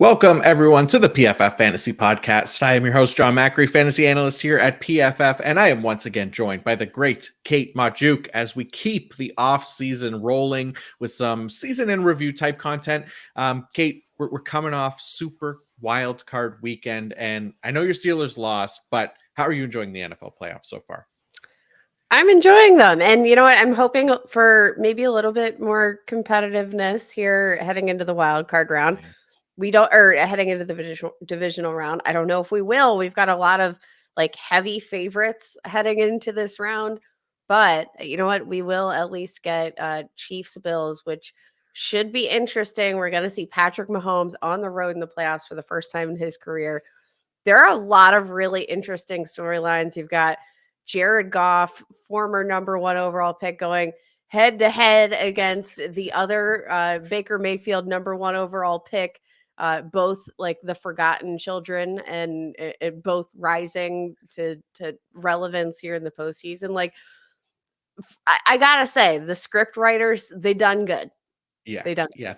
Welcome, everyone, to the PFF Fantasy Podcast. I am your host, John Macri, fantasy analyst here at PFF, and I am once again joined by the great Kate Magdziuk as we keep the off-season rolling with some season in review type content. Kate, we're coming off super wild card weekend, and I know your Steelers lost, but how are you enjoying the NFL playoffs so far? I'm enjoying them. And you know what? I'm hoping for maybe a little bit more competitiveness here heading into the wild card round. We don't, or heading into the divisional round. I don't know if we will. We've got a lot of like heavy favorites heading into this round, but you know what? We will at least get Chiefs Bills, which should be interesting. We're going to see Patrick Mahomes on the road in the playoffs for the first time in his career. There are a lot of really interesting storylines. You've got Jared Goff, former number one overall pick, going head to head against the other Baker Mayfield number one overall pick, both like the forgotten children and both rising to relevance here in the postseason. Like, I gotta say, the script writers, they done good. Yeah, They done yeah,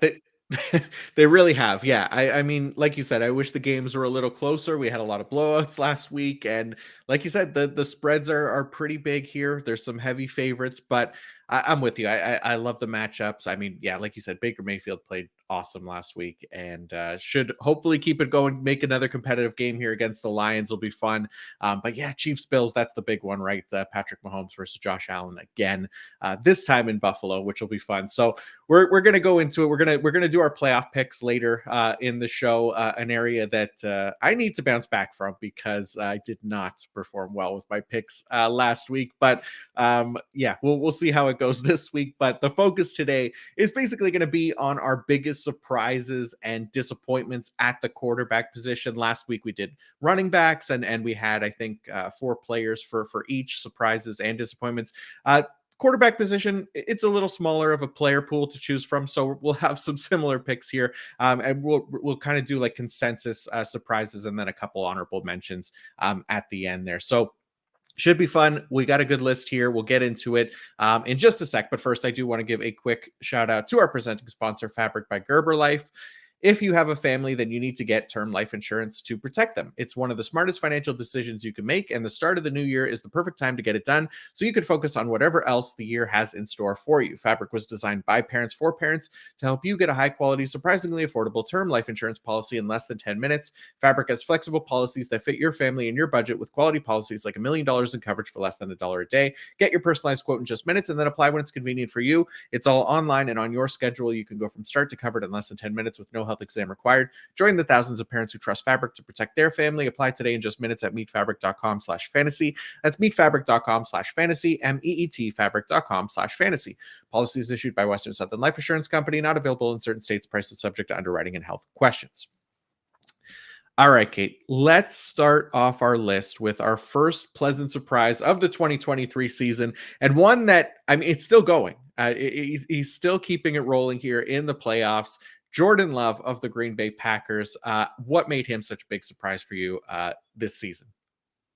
they really have. Yeah, I mean, like you said, I wish the games were a little closer. We had a lot of blowouts last week, and like you said, the spreads are pretty big here. There's some heavy favorites, but I'm with you. I love the matchups. I mean, yeah, like you said, Baker Mayfield played awesome last week and should hopefully keep it going. Make another competitive game here against the Lions will be fun. But yeah, Chiefs Bills, that's the big one, right? Patrick Mahomes versus Josh Allen again, this time in Buffalo, which will be fun. So we're gonna go into it. We're gonna do our playoff picks later in the show. An area that I need to bounce back from because I did not perform well with my picks last week. But yeah, we'll see how it goes this week. But the focus today is basically going to be on our biggest surprises and disappointments at the quarterback position. Last week we did running backs, and we had, I think, 4 players for each surprises and disappointments. Quarterback position, it's a little smaller of a player pool to choose from, so we'll have some similar picks here, and we'll kind of do like consensus surprises and then a couple honorable mentions at the end there. So should be fun. We got a good list here. We'll get into it in just a sec. But first, I do want to give a quick shout out to our presenting sponsor, Fabric by Gerber Life. If you have a family, then you need to get term life insurance to protect them. It's one of the smartest financial decisions you can make, and the start of the new year is the perfect time to get it done so you can focus on whatever else the year has in store for you. Fabric was designed by parents for parents to help you get a high-quality, surprisingly affordable term life insurance policy in less than 10 minutes. Fabric has flexible policies that fit your family and your budget with quality policies like $1 million in coverage for less than $1 a day. Get your personalized quote in just minutes and then apply when it's convenient for you. It's all online and on your schedule. You can go from start to covered in less than 10 minutes with no health exam required. Join the thousands of parents who trust Fabric to protect their family. Apply today in just minutes at meetfabric.com/fantasy. That's meetfabric.com/fantasy, MEET fabric.com/fantasy. Policies issued by Western Southern Life Assurance Company, not available in certain states. Prices subject to underwriting and health questions. All right, Kate, let's start off our list with our first pleasant surprise of the 2023 season, and one that, I mean, it's still going. He's still keeping it rolling here in the playoffs. Jordan Love of the Green Bay Packers. What made him such a big surprise for you this season?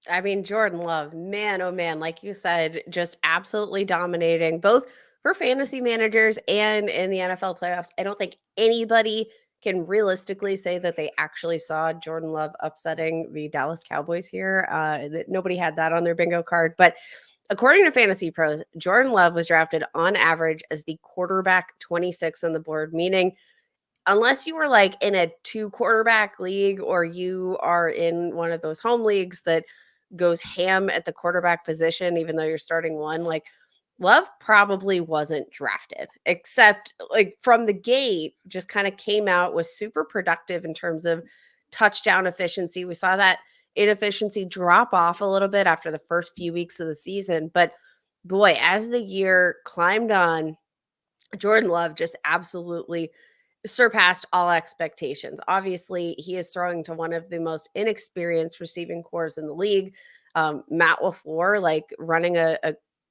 I mean, Jordan Love, man, oh man, like you said, just absolutely dominating both for fantasy managers and in the NFL playoffs. I don't think anybody can realistically say that they actually saw Jordan Love upsetting the Dallas Cowboys here. That nobody had that on their bingo card. But according to Fantasy Pros, Jordan Love was drafted on average as the quarterback 26 on the board, meaning unless you were like in a 2 quarterback league or you are in one of those home leagues that goes ham at the quarterback position, even though you're starting one, like Love probably wasn't drafted, except like from the gate, just kind of came out, was super productive in terms of touchdown efficiency. We saw that inefficiency drop off a little bit after the first few weeks of the season. But boy, as the year climbed on, Jordan Love just absolutely surpassed all expectations. Obviously, he is throwing to one of the most inexperienced receiving cores in the league. Matt LaFleur, like running a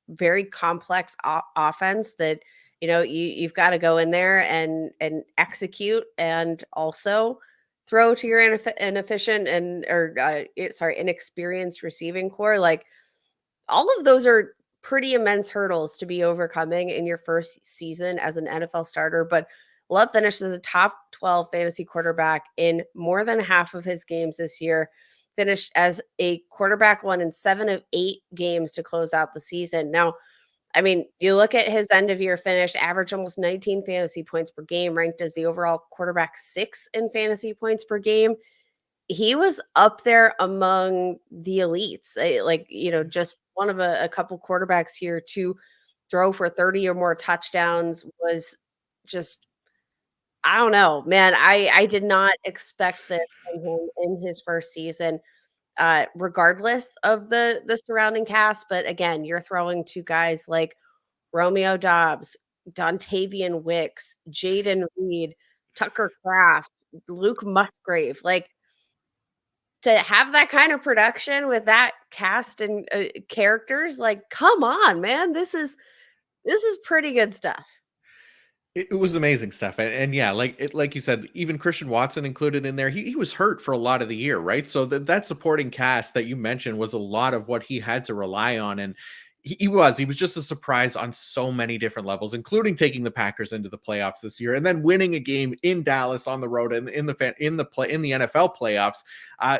very complex offense that you've got to go in there and execute, and also throw to your inefficient and inexperienced receiving core. Like all of those are pretty immense hurdles to be overcoming in your first season as an NFL starter. But Love finished as a top 12 fantasy quarterback in more than half of his games this year. Finished as a quarterback one in 7 of 8 games to close out the season. Now, I mean, you look at his end of year finish, average almost 19 fantasy points per game, ranked as the overall quarterback 6 in fantasy points per game. He was up there among the elites, like, just one of a couple quarterbacks here to throw for 30 or more touchdowns was just, I don't know, man. I did not expect this from him in his first season, regardless of the surrounding cast. But again, you're throwing to guys like Romeo Dobbs, Dontavian Wicks, Jaden Reed, Tucker Kraft, Luke Musgrave. Like, to have that kind of production with that cast and characters, like, come on, man. This is pretty good stuff. It was amazing stuff, and yeah, like you said, even Christian Watson included in there. He was hurt for a lot of the year, right? So that supporting cast that you mentioned was a lot of what he had to rely on, and he was just a surprise on so many different levels, including taking the Packers into the playoffs this year, and then winning a game in Dallas on the road and in the NFL playoffs.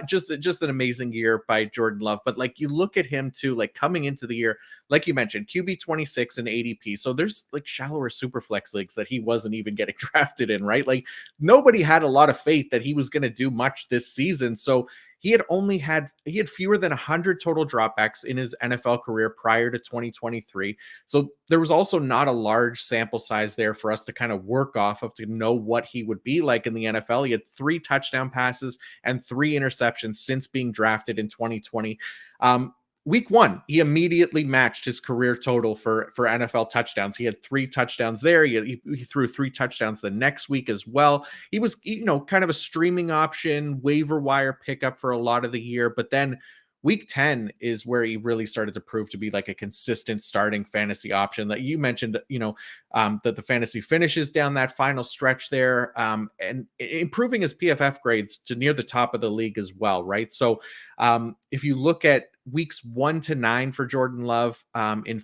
Just an amazing year by Jordan Love. But like you look at him too, like coming into the year, like you mentioned, QB 26 and ADP. So there's like shallower super flex leagues that he wasn't even getting drafted in, right? Like nobody had a lot of faith that he was going to do much this season. So he had fewer than 100 total dropbacks in his NFL career prior to 2023. So there was also not a large sample size there for us to kind of work off of to know what he would be like in the NFL. He had 3 touchdown passes and 3 interceptions since being drafted in 2020. Week 1, he immediately matched his career total for NFL touchdowns. He had 3 touchdowns there. He threw 3 touchdowns the next week as well. He was, kind of a streaming option, waiver wire pickup for a lot of the year. But then week 10 is where he really started to prove to be like a consistent starting fantasy option that you mentioned, that the fantasy finishes down that final stretch there, and improving his PFF grades to near the top of the league as well, right? So if you look at weeks 1 to 9 for Jordan Love, in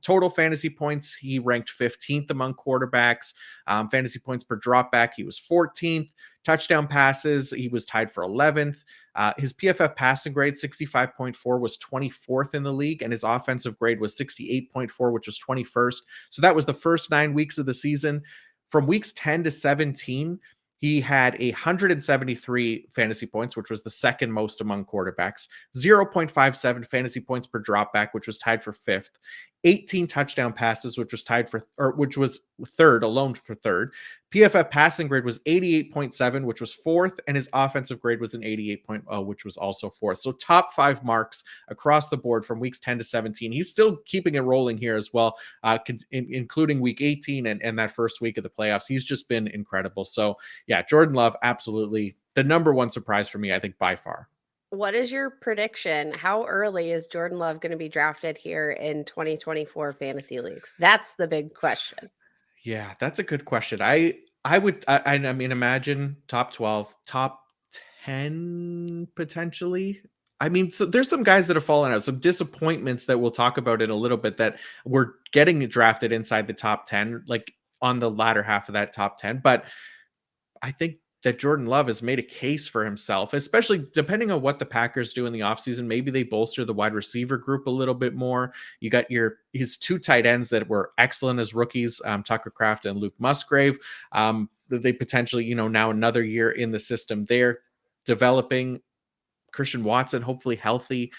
total fantasy points, he ranked 15th among quarterbacks. Fantasy points per dropback, he was 14th. Touchdown passes, he was tied for 11th. His PFF passing grade, 65.4, was 24th in the league, and his offensive grade was 68.4, which was 21st. So that was the first 9 weeks of the season. From weeks 10 to 17, he had 173 fantasy points, which was the second most among quarterbacks, 0.57 fantasy points per dropback, which was tied for 5th, 18 touchdown passes, which was third, alone for third. PFF passing grade was 88.7, which was 4th, and his offensive grade was an 88.0, which was also 4th. So top 5 marks across the board from weeks 10 to 17. He's still keeping it rolling here as well, including week 18 and that first week of the playoffs. He's just been incredible. So yeah, Jordan Love, absolutely the number one surprise for me, I think, by far. What is your prediction? How early is Jordan Love going to be drafted here in 2024 fantasy leagues? That's the big question. Yeah, that's a good question. I mean, imagine top 12, top 10 potentially. I mean, so there's some guys that have fallen out, some disappointments that we'll talk about in a little bit that were getting drafted inside the top 10, like on the latter half of that top 10. But I think that Jordan Love has made a case for himself, especially depending on what the Packers do in the offseason. Maybe they bolster the wide receiver group a little bit more. You got his 2 tight ends that were excellent as rookies, Tucker Kraft and Luke Musgrave. They potentially, now another year in the system there, developing Christian Watson, hopefully healthy.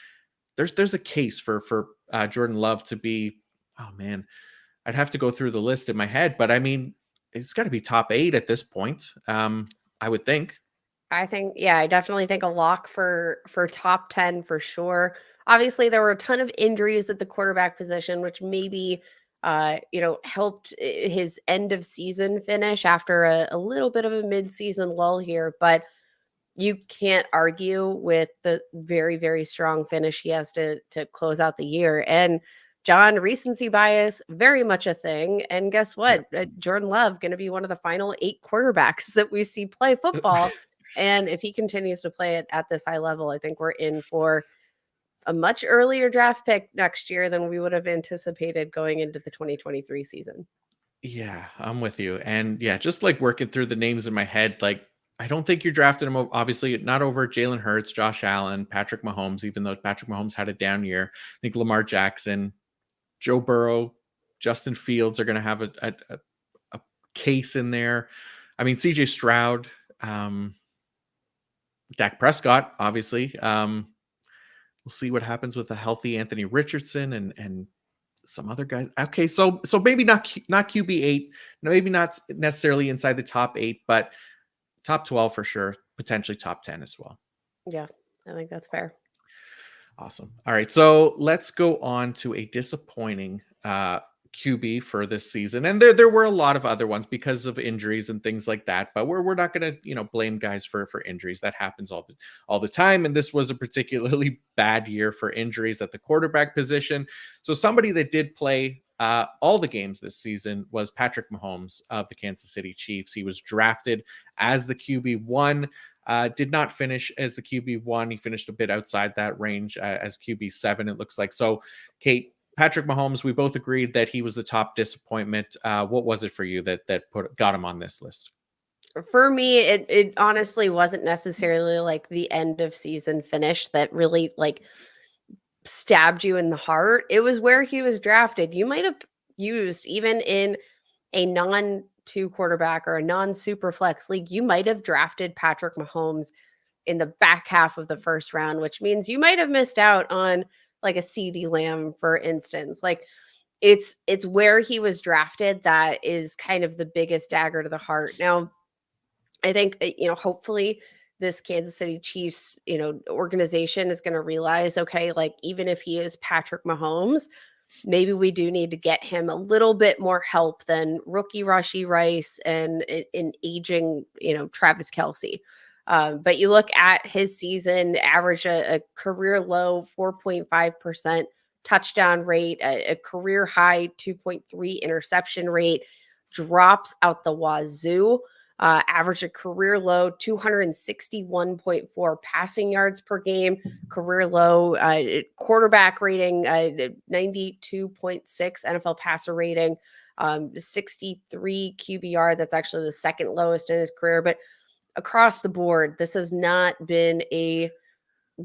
There's a case for Jordan Love to be, oh man, I'd have to go through the list in my head, but I mean, it's got to be top 8 at this point. I would think. I think, yeah, I definitely think a lock for top 10 for sure. Obviously, there were a ton of injuries at the quarterback position, which maybe helped his end of season finish after a little bit of a mid-season lull here. But you can't argue with the very, very strong finish he has to close out the year. And John, recency bias, very much a thing. And guess Yeah. what? Jordan Love going to be one of the final 8 quarterbacks that we see play football. And if he continues to play it at this high level, I think we're in for a much earlier draft pick next year than we would have anticipated going into the 2023 season. Yeah, I'm with you. And yeah, just like working through the names in my head, like I don't think you're drafting him obviously not over Jalen Hurts, Josh Allen, Patrick Mahomes, even though Patrick Mahomes had a down year. I think Lamar Jackson, Joe Burrow, Justin Fields are going to have a case in there. I mean, CJ Stroud, um, Dak Prescott, obviously. We'll see what happens with a healthy Anthony Richardson and some other guys. Okay, so maybe not QB8, maybe not necessarily inside the top 8, but top 12 for sure, potentially top 10 as well. Yeah, I think that's fair. Awesome. All right, so let's go on to a disappointing QB for this season, and there were a lot of other ones because of injuries and things like that. But we're not going to blame guys for injuries. That happens all the time, and this was a particularly bad year for injuries at the quarterback position. So somebody that did play all the games this season was Patrick Mahomes of the Kansas City Chiefs. He was drafted as the QB1. Did not finish as the QB1. He finished a bit outside that range as QB7, it looks like. So, Kate, Patrick Mahomes, we both agreed that he was the top disappointment. What was it for you that got him on this list? For me, it honestly wasn't necessarily like the end of season finish that really like stabbed you in the heart. It was where he was drafted. You might have used even in a non two quarterback or a non super flex league, you might have drafted Patrick Mahomes in the back half of the first round, which means you might have missed out on like a CD Lamb, for instance. Like it's where he was drafted that is kind of the biggest dagger to the heart. Now, I think hopefully this Kansas City Chiefs, organization is going to realize, okay, like even if he is Patrick Mahomes, maybe we do need to get him a little bit more help than rookie Rashi Rice and an aging, Travis Kelsey. But you look at his season, average a career low 4.5% touchdown rate, a career high 2.3 interception rate, drops out the wazoo. Averaged a career low 261.4 passing yards per game, career low quarterback rating, 92.6 NFL passer rating, 63 QBR. That's actually the second lowest in his career. But across the board, this has not been a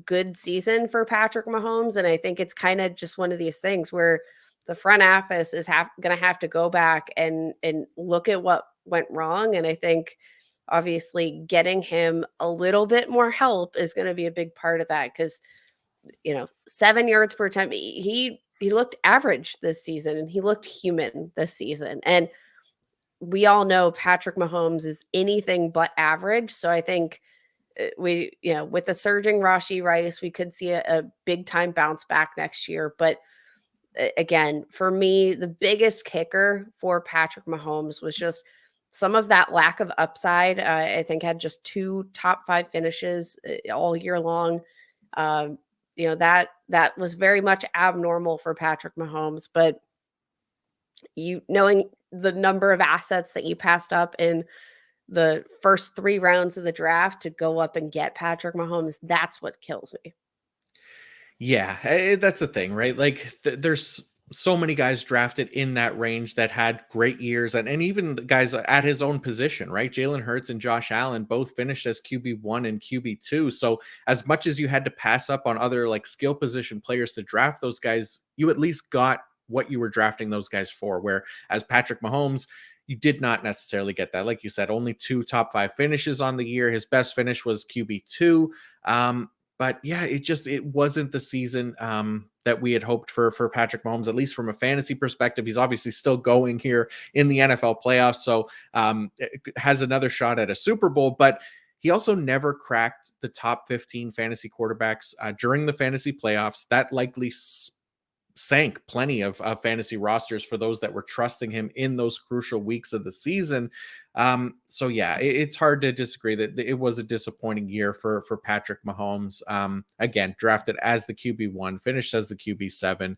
good season for Patrick Mahomes. And I think it's kind of just one of these things where the front office is going to have to go back and look at what went wrong. And I think obviously getting him a little bit more help is going to be a big part of that because 7 yards per attempt, he looked average this season and he looked human this season. And we all know Patrick Mahomes is anything but average. So I think with the surging Rashi Rice, we could see a big time bounce back next year. But again, for me, the biggest kicker for Patrick Mahomes was just some of that lack of upside. I think had just 2 top 5 finishes all year long. That was very much abnormal for Patrick Mahomes. But knowing the number of assets that you passed up in the first 3 rounds of the draft to go up and get Patrick Mahomes, that's what kills me. Yeah, that's the thing, right? Like there's so many guys drafted in that range that had great years, and even the guys at his own position, right? Jalen Hurts and Josh Allen both finished as QB1 and QB2. So as much as you had to pass up on other like skill position players to draft those guys, you at least got what you were drafting those guys for. Where as Patrick Mahomes, you did not necessarily get that. Like you said, only 2 top 5 finishes on the year. His best finish was QB2. But yeah, it wasn't the season that we had hoped for Patrick Mahomes, at least from a fantasy perspective. He's obviously still going here in the NFL playoffs, so has another shot at a Super Bowl. But he also never cracked the top 15 fantasy quarterbacks during the fantasy playoffs. That likely sank plenty of fantasy rosters for those that were trusting him in those crucial weeks of the season. So yeah, it's hard to disagree that it was a disappointing year for Patrick Mahomes. Again, drafted as the QB1, finished as the QB7.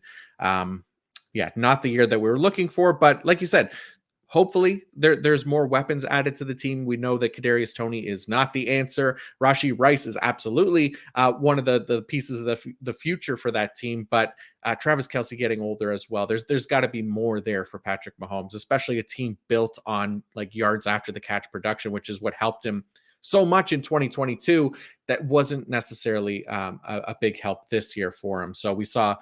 Yeah, not the year that we were looking for, but like you said, hopefully there's more weapons added to the team. We know that Kadarius Toney is not the answer. Rashee Rice is absolutely one of the pieces of the future for that team, but Travis Kelce getting older as well. There's got to be more there for Patrick Mahomes, especially a team built on like yards after the catch production, which is what helped him so much in 2022. That wasn't necessarily a big help this year for him. So we saw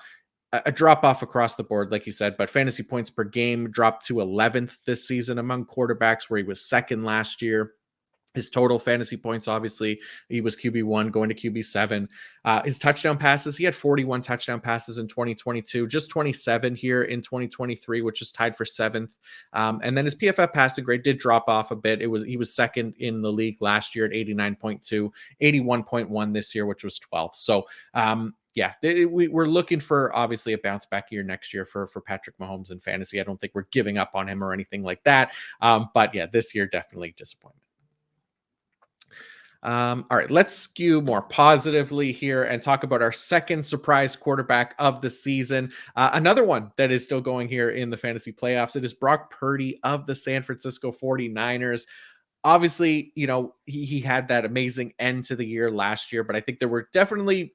a drop off across the board, like you said, but fantasy points per game dropped to 11th this season among quarterbacks, where he was second last year. His total fantasy points, obviously, he was QB1 going to QB7. His touchdown passes, he had 41 touchdown passes in 2022, just 27 here in 2023, which is tied for seventh. And then his PFF passing grade did drop off a bit. He was second in the league last year at 89.2, 81.1 this year, which was 12th. So yeah, we're looking for obviously a bounce back year next year for Patrick Mahomes in fantasy. I don't think we're giving up on him or anything like that. But yeah, this year definitely disappointment. All right, let's skew more positively here and talk about our second surprise quarterback of the season. Another one that is still going here in the fantasy playoffs. It is Brock Purdy of the San Francisco 49ers. Obviously, he had that amazing end to the year last year, but I think there were definitely,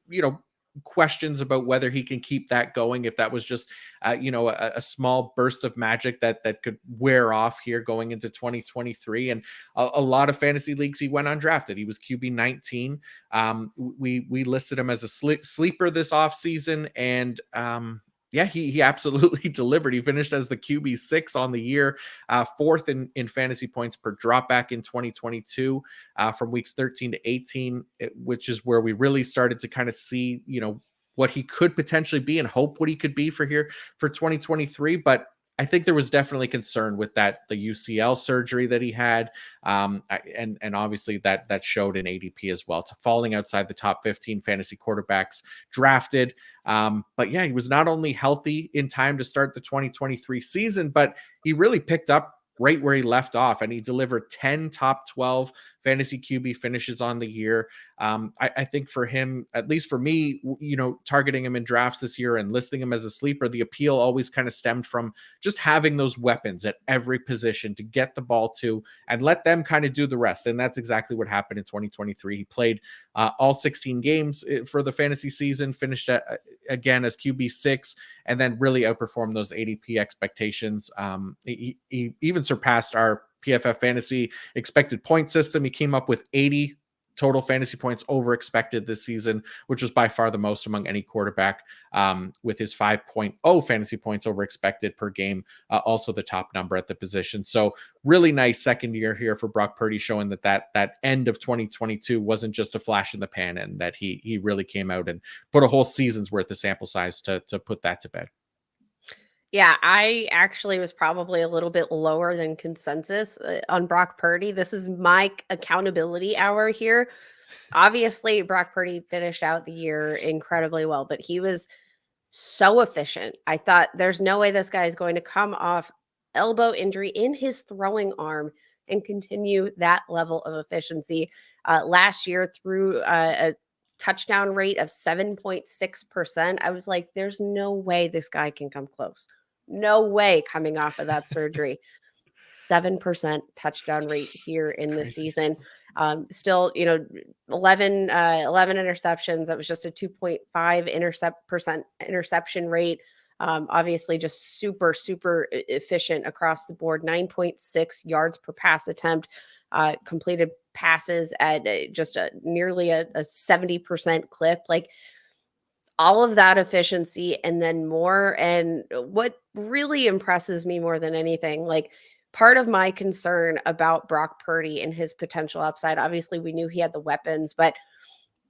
questions about whether he can keep that going, if that was just a small burst of magic that could wear off here going into 2023. And a lot of fantasy leagues he went undrafted. He was QB 19. We listed him as a sleeper this offseason, and yeah, he absolutely delivered. He finished as the QB6 on the year, fourth in fantasy points per dropback in 2022, from weeks 13 to 18, which is where we really started to kind of see, what he could potentially be and hope what he could be for 2023. But I think there was definitely concern with the UCL surgery that he had, and obviously that showed in ADP as well, to falling outside the top 15 fantasy quarterbacks drafted. But yeah, he was not only healthy in time to start the 2023 season, but he really picked up right where he left off, and he delivered 10 top 12 fantasy QB finishes on the year. I think for him, at least for me, targeting him in drafts this year and listing him as a sleeper, the appeal always kind of stemmed from just having those weapons at every position to get the ball to and let them kind of do the rest. And that's exactly what happened in 2023. He played all 16 games for the fantasy season, finished again as QB6, and then really outperformed those ADP expectations. He even surpassed our PFF fantasy expected point system. He came up with 80 total fantasy points over expected this season, which was by far the most among any quarterback, with his 5.0 fantasy points over expected per game, also the top number at the position. So really nice second year here for Brock Purdy, showing that end of 2022 wasn't just a flash in the pan, and that he really came out and put a whole season's worth of sample size to put that to bed. Yeah, I actually was probably a little bit lower than consensus on Brock Purdy. This is my accountability hour here. Obviously, Brock Purdy finished out the year incredibly well, but he was so efficient. I thought there's no way this guy is going to come off elbow injury in his throwing arm and continue that level of efficiency. Last year, through a touchdown rate of 7.6%, I was like, there's no way this guy can come close. No way coming off of that surgery. 7% touchdown rate here in the season. Still, 11 interceptions. That was just a 2.5 interception rate. Obviously, just super, super efficient across the board. 9.6 yards per pass attempt. Completed passes at just nearly a 70% clip. Like, all of that efficiency and then more. And what really impresses me more than anything, like, part of my concern about Brock Purdy and his potential upside, obviously we knew he had the weapons, but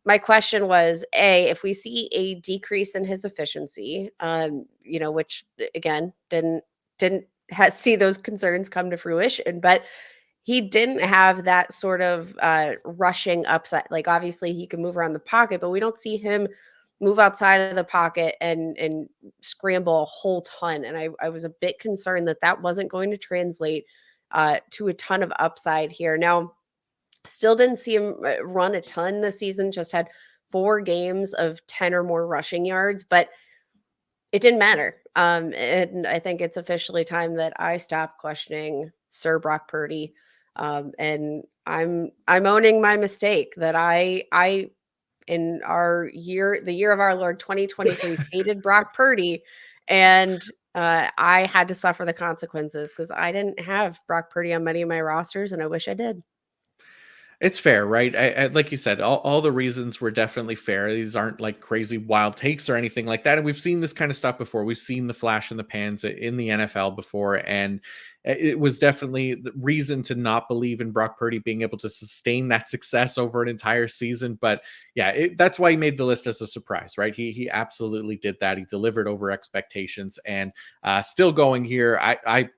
my question was, if we see a decrease in his efficiency, which again didn't see those concerns come to fruition, but he didn't have that sort of rushing upside. Like, obviously he can move around the pocket, but we don't see him move outside of the pocket and scramble a whole ton. And I was a bit concerned that wasn't going to translate to a ton of upside here. Now, still didn't see him run a ton this season, just had 4 games of 10 or more rushing yards. But It didn't matter. And I think it's officially time that I stop questioning Sir Brock Purdy. And I'm owning my mistake that I in our year, the year of our Lord 2023, faded Brock Purdy, and I had to suffer the consequences because I didn't have Brock Purdy on many of my rosters, and I wish I did. It's fair, right? Like you said, all the reasons were definitely fair. These aren't like crazy wild takes or anything like that. And we've seen this kind of stuff before. We've seen the flash in the pans in the NFL before, and it was definitely the reason to not believe in Brock Purdy being able to sustain that success over an entire season. But yeah, that's why he made the list as a surprise, right? He absolutely did that. He delivered over expectations, and still going here. I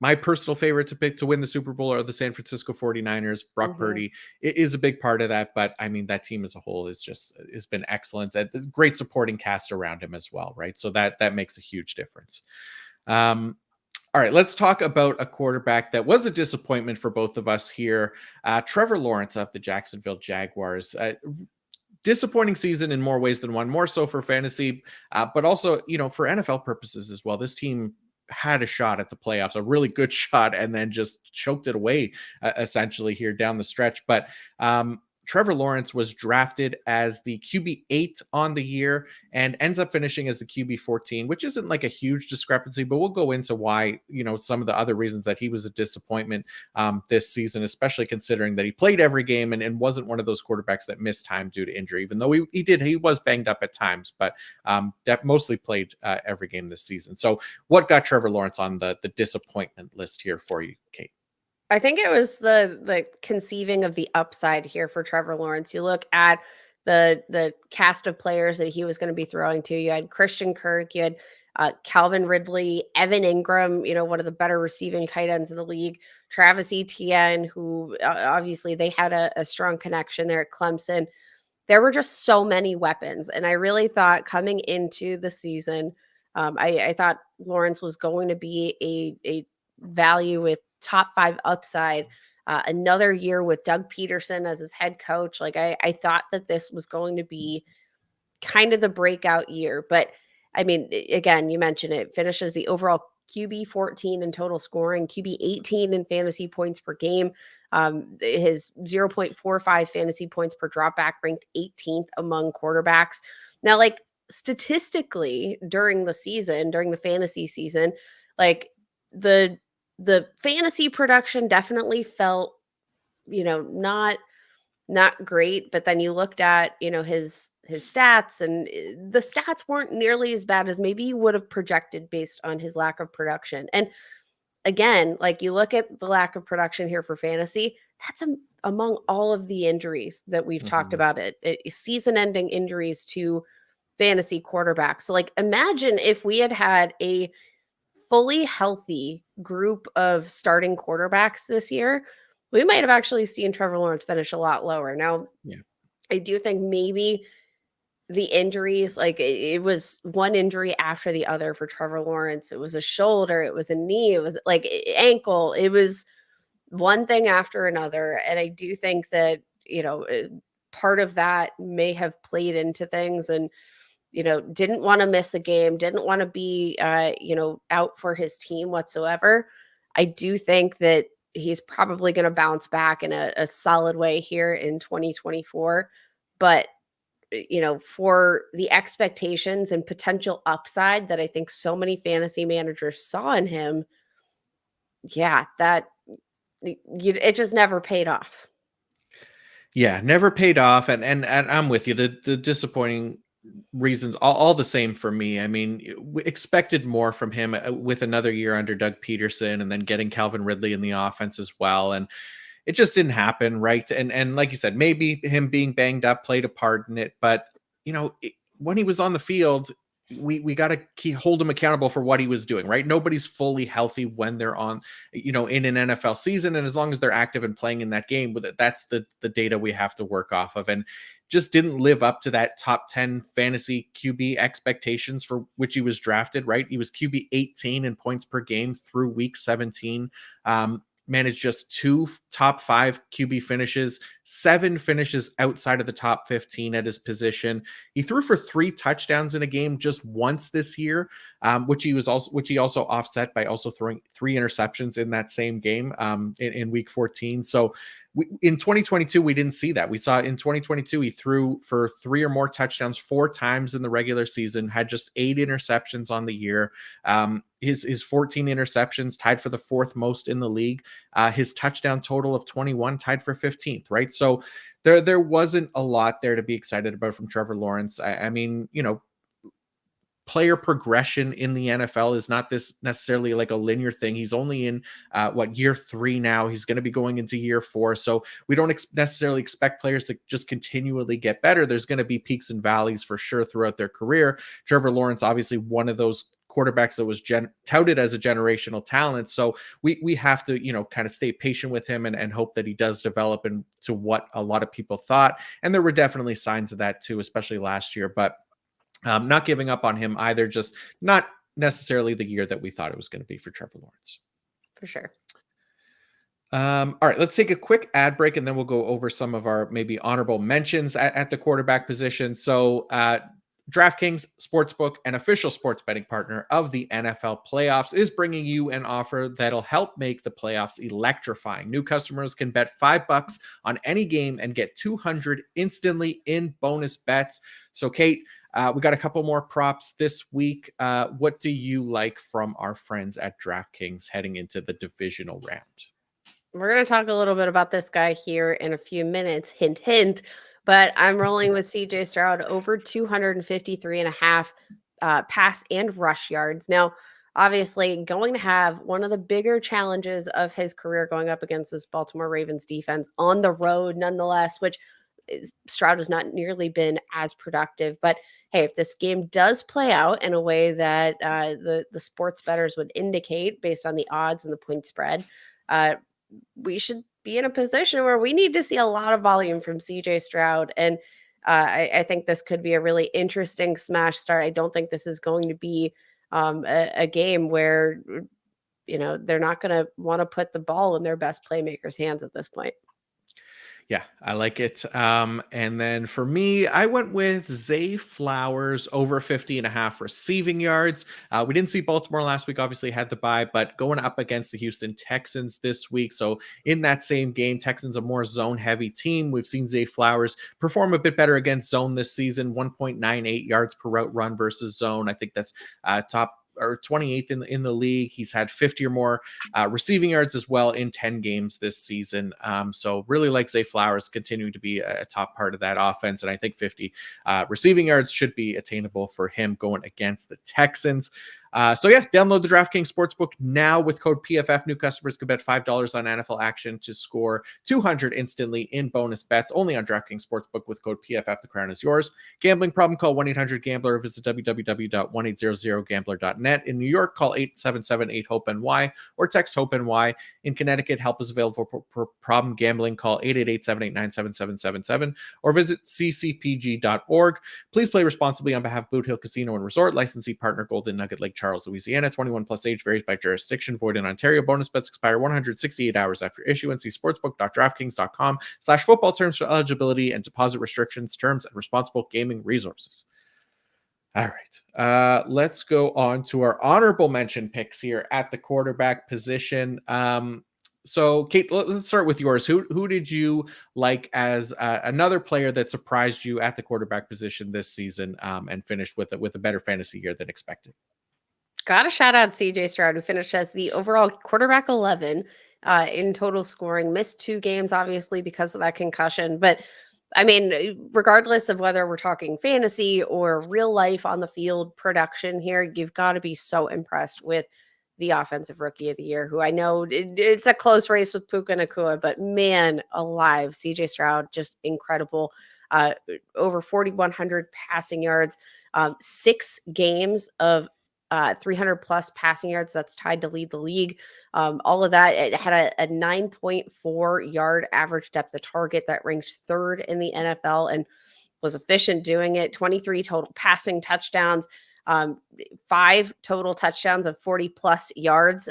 my personal favorite to pick to win the Super Bowl are the San Francisco 49ers. Brock Mhm. Purdy is a big part of that, but I mean that team as a whole is just has been excellent. And great supporting cast around him as well, right? So that makes a huge difference. Um, all right, let's talk about a quarterback that was a disappointment for both of us here. Trevor Lawrence of the Jacksonville Jaguars. Disappointing season in more ways than one, more so for fantasy, but also, for NFL purposes as well. This team had a shot at the playoffs, a really good shot, and then just choked it away essentially here down the stretch. But Trevor Lawrence was drafted as the QB 8 on the year and ends up finishing as the QB 14, which isn't like a huge discrepancy, but we'll go into why, some of the other reasons that he was a disappointment this season, especially considering that he played every game and wasn't one of those quarterbacks that missed time due to injury, even though he was banged up at times, but that mostly played every game this season. So what got Trevor Lawrence on the disappointment list here for you, Kate? I think it was the conceiving of the upside here for Trevor Lawrence. You look at the cast of players that he was going to be throwing to. You had Christian Kirk, you had Calvin Ridley, Evan Ingram, one of the better receiving tight ends in the league. Travis Etienne, who obviously they had a strong connection there at Clemson. There were just so many weapons, and I really thought coming into the season, I thought Lawrence was going to be a value with top 5 upside. Another year with Doug Peterson as his head coach. Like I thought that this was going to be kind of the breakout year. But I mean, again, you mentioned it, finishes the overall QB 14 in total scoring, QB 18 in fantasy points per game. His 0.45 fantasy points per dropback ranked 18th among quarterbacks. Now, like statistically during the season, during the fantasy season, like the the fantasy production definitely felt, not great, but then you looked at, his stats, and the stats weren't nearly as bad as maybe you would have projected based on his lack of production. And again, like you look at the lack of production here for fantasy, that's among all of the injuries that we've talked Mhm. about, season-ending injuries to fantasy quarterbacks. So like imagine if we had had a fully healthy group of starting quarterbacks this year, we might have actually seen Trevor Lawrence finish a lot lower. Now, Yeah. I do think maybe the injuries, like it was one injury after the other for Trevor Lawrence. It was a shoulder, it was a knee, it was like ankle. It was one thing after another. And I do think that, part of that may have played into things, and didn't want to miss a game, didn't want to be, out for his team whatsoever. I do think that he's probably going to bounce back in a solid way here in 2024. But, for the expectations and potential upside that I think so many fantasy managers saw in him, yeah, it just never paid off. Yeah, never paid off, and I'm with you. The disappointing reasons all the same for me. I mean, we expected more from him with another year under Doug Peterson, and then getting Calvin Ridley in the offense as well, and it just didn't happen, right? And like you said, maybe him being banged up played a part in it, but when he was on the field, we got to hold him accountable for what he was doing, right? Nobody's fully healthy when they're on, in an NFL season, and as long as they're active and playing in that game, that's the data we have to work off of, and just didn't live up to that top 10 fantasy QB expectations for which he was drafted, right? He was QB 18 in points per game through week 17. managed just two top five QB finishes, 7 finishes outside of the top 15 at his position. He threw for 3 touchdowns in a game just once this year, which he also offset by also throwing 3 interceptions in that same game in week 14. So in 2022, we didn't see that. We saw in 2022, he threw for 3 or more touchdowns 4 times in the regular season, had just 8 interceptions on the year. His 14 interceptions tied for the 4th most in the league. His touchdown total of 21 tied for 15th, right? So there wasn't a lot there to be excited about from Trevor Lawrence. I mean, player progression in the NFL is not this necessarily like a linear thing. He's only in year 3 now. He's going to be going into year 4. So we don't necessarily expect players to just continually get better. There's going to be peaks and valleys for sure throughout their career. Trevor Lawrence, obviously one of those quarterbacks that was touted as a generational talent. So we have to, kind of stay patient with him and hope that he does develop into what a lot of people thought. And there were definitely signs of that too, especially last year. But not giving up on him either, just not necessarily the year that we thought it was going to be for Trevor Lawrence. For sure. All right, let's take a quick ad break and then we'll go over some of our maybe honorable mentions at the quarterback position. So, DraftKings Sportsbook, an official sports betting partner of the NFL playoffs, is bringing you an offer that'll help make the playoffs electrifying. New customers can bet $5 on any game and get 200 instantly in bonus bets. So, Kate, we got a couple more props this week. What do you like from our friends at DraftKings heading into the divisional round? We're going to talk a little bit about this guy here in a few minutes. Hint, hint. But I'm rolling with CJ Stroud over 253 and a half pass and rush yards. Now, obviously, going to have one of the bigger challenges of his career going up against this Baltimore Ravens defense on the road, nonetheless, which Stroud has not nearly been as productive. But hey, if this game does play out in a way that the sports bettors would indicate based on the odds and the point spread, we should be in a position where we need to see a lot of volume from CJ Stroud. And I think this could be a really interesting smash start. I don't think this is going to be a game where, they're not going to want to put the ball in their best playmakers' hands at this point. Yeah, I like it. And then for me, I went with Zay Flowers over 50 and a half receiving yards. We didn't see Baltimore last week, obviously had the bye, but going up against the Houston Texans this week. So in that same game, Texans a more zone heavy team. We've seen Zay Flowers perform a bit better against zone this season, 1.98 yards per route run versus zone. I think that's top or 28th in the league. He's had 50 or more receiving yards as well in 10 games this season. So really like Zay Flowers continuing to be a top part of that offense. And I think 50 receiving yards should be attainable for him going against the Texans. Download the DraftKings Sportsbook now with code PFF. New customers can bet $5 on NFL action to score 200 instantly in bonus bets only on DraftKings Sportsbook with code PFF. The crown is yours. Gambling problem? Call 1-800-GAMBLER or visit www.1800gambler.net. In New York, call 877-8-HOPE-NY or text HOPE-NY. In Connecticut, help is available for problem gambling. Call 888-789-7777 or visit ccpg.org. Please play responsibly on behalf of Boot Hill Casino and Resort. Licensee partner Golden Nugget Lake Charles, Louisiana. 21 plus age varies by jurisdiction. Void in Ontario. Bonus bets expire 168 hours after issuance. See sportsbook.draftkings.com/football terms for eligibility and deposit restrictions, terms, and responsible gaming resources. All right. Let's go on to our honorable mention picks here at the quarterback position. So, Kate, let's start with yours. Who did you like as another player that surprised you at the quarterback position this season and finished with a better fantasy year than expected? Got to shout out CJ Stroud, who finished as the overall quarterback 11 in total scoring. Missed 2 games, obviously, because of that concussion. But I mean, regardless of whether we're talking fantasy or real life on the field production here, you've got to be so impressed with the offensive rookie of the year, who I know it's a close race with Puka Nacua, but man alive, CJ Stroud, just incredible. Over 4,100 passing yards, 6 games of 300 plus passing yards. That's tied to lead the league. All of that, it had a 9.4 yard average depth of target that ranked 3rd in the NFL and was efficient doing it. 23 total passing touchdowns, 5 total touchdowns of 40 plus yards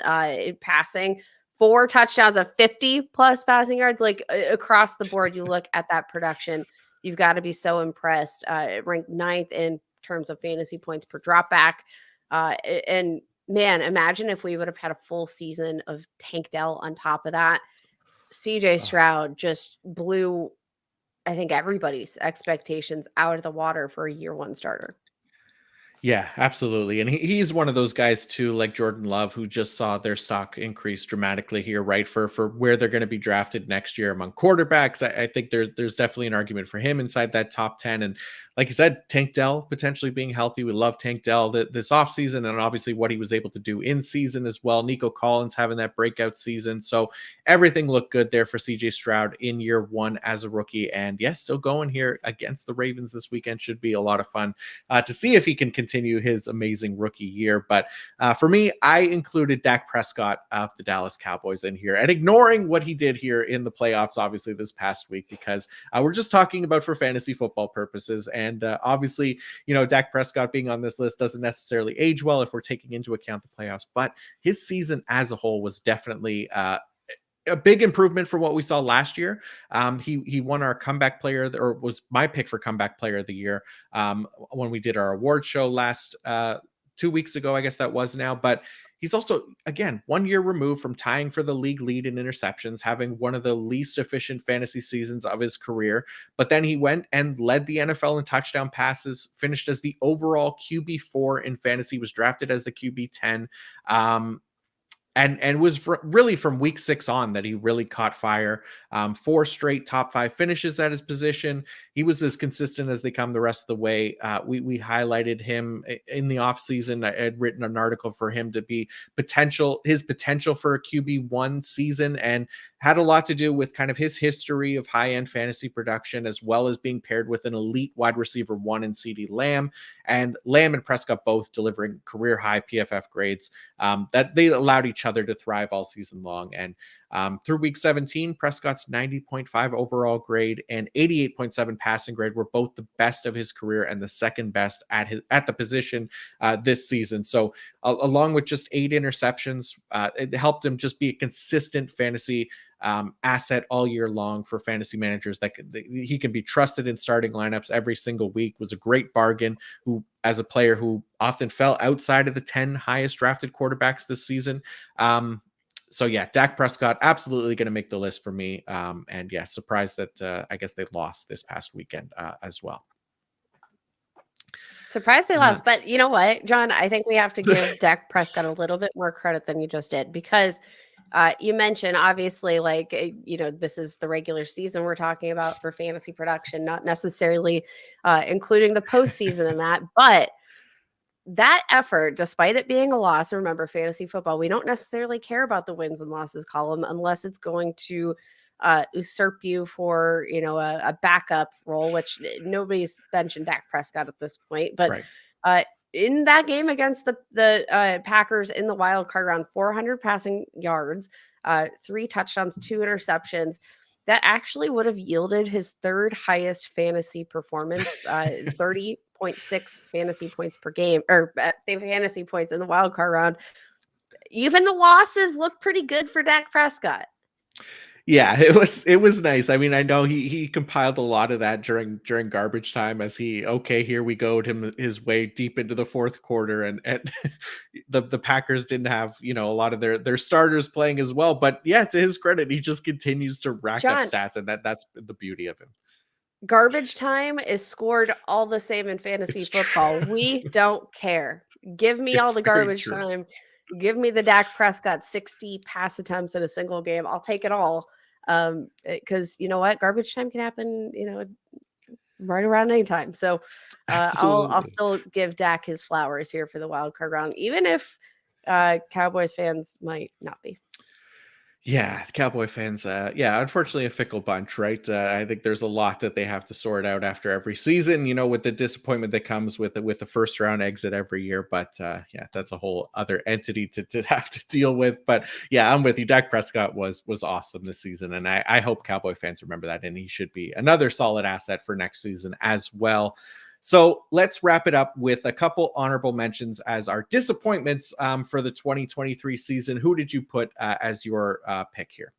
passing, 4 touchdowns of 50 plus passing yards, like across the board, you look at that production, you've got to be so impressed. Ranked ninth in terms of fantasy points per drop back. And man, imagine if we would have had a full season of Tank Dell on top of that. CJ Oh. Stroud just blew, I think, everybody's expectations out of the water for a year one starter. Yeah, absolutely. And he's one of those guys too, like Jordan Love, who just saw their stock increase dramatically here, right? For where they're going to be drafted next year among quarterbacks. I think there's definitely an argument for him inside that top 10. And like you said, Tank Dell potentially being healthy. We love Tank Dell this offseason, and obviously what he was able to do in season as well. Nico Collins having that breakout season. So everything looked good there for CJ Stroud in year one as a rookie. And yes, still going here against the Ravens this weekend. Should be a lot of fun to see if he can continue his amazing rookie year. But for me, I included Dak Prescott of the Dallas Cowboys in here, and ignoring what he did here in the playoffs, obviously this past week, because we're just talking about for fantasy football purposes. And obviously, Dak Prescott being on this list doesn't necessarily age well if we're taking into account the playoffs, but his season as a whole was definitely a big improvement for what we saw last year. He won our comeback player, or was my pick for comeback player of the year when we did our award show last 2 weeks ago, I guess that was now. But he's also, again, 1 year removed from tying for the league lead in interceptions, having one of the least efficient fantasy seasons of his career. But then he went and led the NFL in touchdown passes, finished as the overall QB4 in fantasy, was drafted as the QB10. And was really from week 6 on that he really caught fire. 4 straight top 5 finishes at his position. He was as consistent as they come the rest of the way. We highlighted him in the offseason. I had written an article for him to be his potential for a QB1 season, and had a lot to do with kind of his history of high-end fantasy production, as well as being paired with an elite wide receiver 1 in CeeDee Lamb. And Lamb and Prescott both delivering career high PFF grades that they allowed each other to thrive all season long. And through week 17, Prescott's 90.5 overall grade and 88.7 passing grade were both the best of his career and the second best at the position this season. So along with just 8 interceptions, it helped him just be a consistent fantasy asset all year long for fantasy managers. That he can be trusted in starting lineups every single week. Was a great bargain. Who, as a player who often fell outside of the 10 highest drafted quarterbacks this season. So yeah, Dak Prescott absolutely going to make the list for me. And yeah, surprised that I guess they lost this past weekend as well. Surprised they lost, but you know what, John? I think we have to give Dak Prescott a little bit more credit than you just did, because you mentioned, obviously, like, this is the regular season we're talking about for fantasy production, not necessarily including the postseason in that. But that effort, despite it being a loss, remember, fantasy football, we don't necessarily care about the wins and losses column unless it's going to usurp you for, a backup role, which nobody's mentioned Dak Prescott at this point. But Right. in that game against the Packers in the wild card round, 400 passing yards, 3 touchdowns, 2 interceptions. That actually would have yielded his third highest fantasy performance, 30.6 fantasy points per game, or fantasy points in the wild card round. Even the losses look pretty good for Dak Prescott. Yeah, it was nice. I mean, I know he compiled a lot of that during garbage time, as here we go him his way deep into the fourth quarter, and the Packers didn't have a lot of their starters playing as well. But yeah, to his credit, he just continues to rack up John, stats, and that's the beauty of him. garbage time is scored all the same in fantasy It's football. true. We don't care. Give me all It's the very garbage true. time. Give me the Dak Prescott 60 pass attempts in a single game. I'll take it all. Because you know what? Garbage time can happen, right around any time. So I'll Absolutely. still give Dak his flowers here for the wild card round, even if Cowboys fans might not be. Yeah, Cowboy fans, unfortunately a fickle bunch, right? I think there's a lot that they have to sort out after every season, with the disappointment that comes with the first round exit every year. But yeah, that's a whole other entity to have to deal with. But yeah, I'm with you. Dak Prescott was awesome this season, and I hope Cowboy fans remember that, and he should be another solid asset for next season as well. So let's wrap it up with a couple honorable mentions as our disappointments for the 2023 season. Who did you put as your pick here?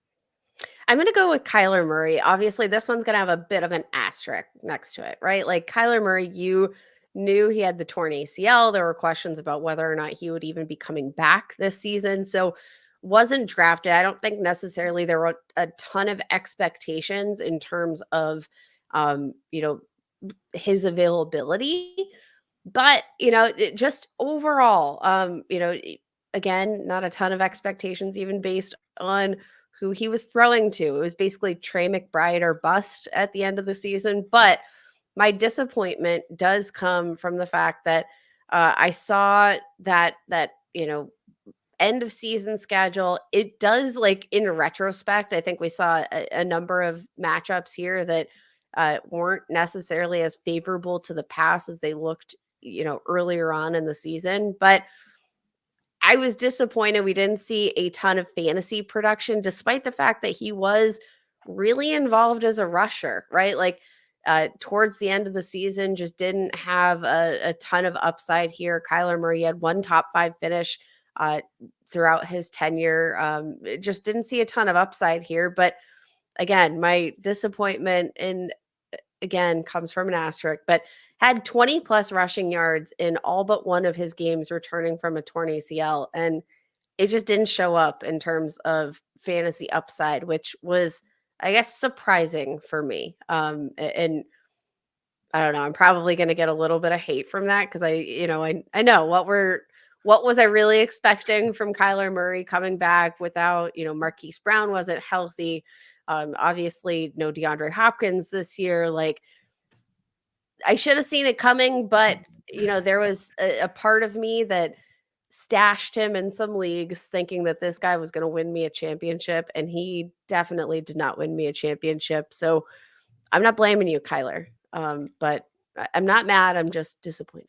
I'm gonna go with Kyler Murray. Obviously, this one's gonna have a bit of an asterisk next to it, right? Like Kyler Murray, you knew he had the torn ACL. There were questions about whether or not he would even be coming back this season. So wasn't drafted. I don't think necessarily there were a ton of expectations in terms of you know, his availability. But, just overall, again, not a ton of expectations even based on who he was throwing to. It was basically Trey McBride or bust at the end of the season. But my disappointment does come from the fact that I saw that end of season schedule. It does, like, in retrospect, I think we saw a number of matchups here that weren't necessarily as favorable to the pass as they looked, earlier on in the season. But I was disappointed we didn't see a ton of fantasy production, despite the fact that he was really involved as a rusher, right? Like, towards the end of the season, just didn't have a ton of upside here. Kyler Murray had one top five finish uh, throughout his tenure. Just didn't see a ton of upside here. But again, my disappointment in again comes from an asterisk, but had 20 plus rushing yards in all but one of his games returning from a torn ACL. And it just didn't show up in terms of fantasy upside, which was, I guess, surprising for me. And I don't know, I'm probably going to get a little bit of hate from that because I know what was I really expecting from Kyler Murray coming back without, Marquise Brown wasn't healthy. Obviously, no DeAndre Hopkins this year. Like, I should have seen it coming, but there was a part of me that stashed him in some leagues thinking that this guy was going to win me a championship, and he definitely did not win me a championship. So I'm not blaming you, Kyler. But I'm not mad. I'm just disappointed.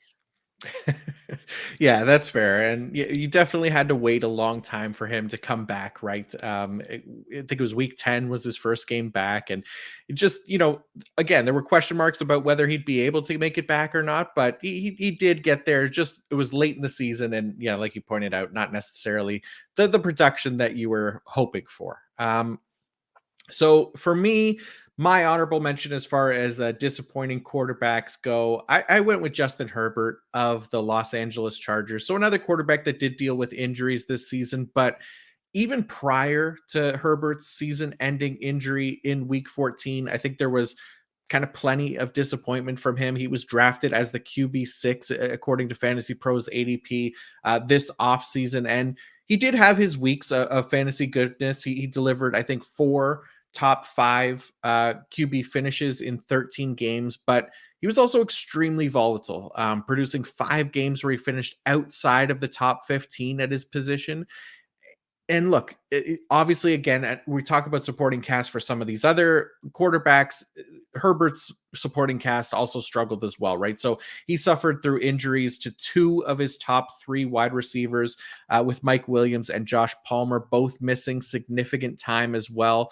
Yeah, that's fair. And you definitely had to wait a long time for him to come back, right? I think it was week 10 was his first game back. And it just, again, there were question marks about whether he'd be able to make it back or not, but he did get there. Just it was late in the season. And yeah, like you pointed out, not necessarily the production that you were hoping for. So for me, my honorable mention as far as disappointing quarterbacks go, I went with Justin Herbert of the Los Angeles Chargers. So another quarterback that did deal with injuries this season, but even prior to Herbert's season-ending injury in Week 14, I think there was kind of plenty of disappointment from him. He was drafted as the QB6 according to Fantasy Pros ADP this offseason, and he did have his weeks of fantasy goodness. He delivered, I think, four top five QB finishes in 13 games, but he was also extremely volatile, producing 5 games where he finished outside of the top 15 at his position. And look, obviously, again, we talk about supporting cast for some of these other quarterbacks. Herbert's supporting cast also struggled as well, right? So he suffered through injuries to 2 of his top 3 wide receivers, with Mike Williams and Josh Palmer both missing significant time as well.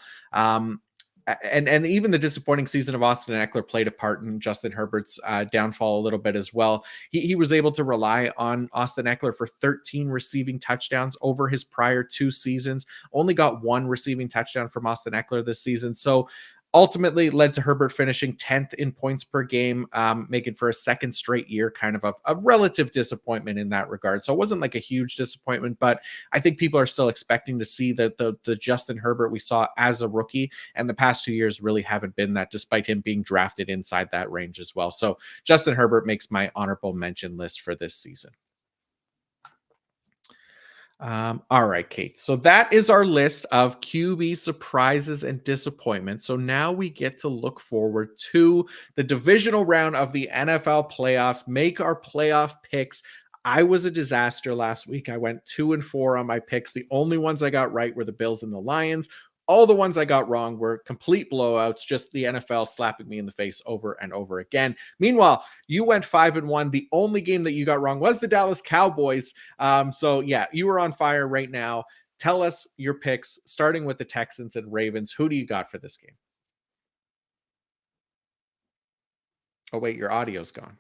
And even the disappointing season of Austin Eckler played a part in Justin Herbert's downfall a little bit as well. He was able to rely on Austin Eckler for 13 receiving touchdowns over his prior 2 seasons. Only got 1 receiving touchdown from Austin Eckler this season. So ultimately led to Herbert finishing 10th in points per game, making for a second straight year kind of a relative disappointment in that regard. So it wasn't like a huge disappointment, but I think people are still expecting to see the Justin Herbert we saw as a rookie, and the past 2 years really haven't been that, despite him being drafted inside that range as well. So Justin Herbert makes my honorable mention list for this season. All right, Kate. So that is our list of QB surprises and disappointments. So now we get to look forward to the divisional round of the NFL playoffs, make our playoff picks. I was a disaster last week. I went 2-4 on my picks. The only ones I got right were the Bills and the Lions. All the ones I got wrong were complete blowouts, just the NFL slapping me in the face over and over again. Meanwhile, you went 5-1. The only game that you got wrong was the Dallas Cowboys. So yeah, you are on fire right now. Tell us your picks, starting with the Texans and Ravens. Who do you got for this game? Oh, wait, your audio's gone.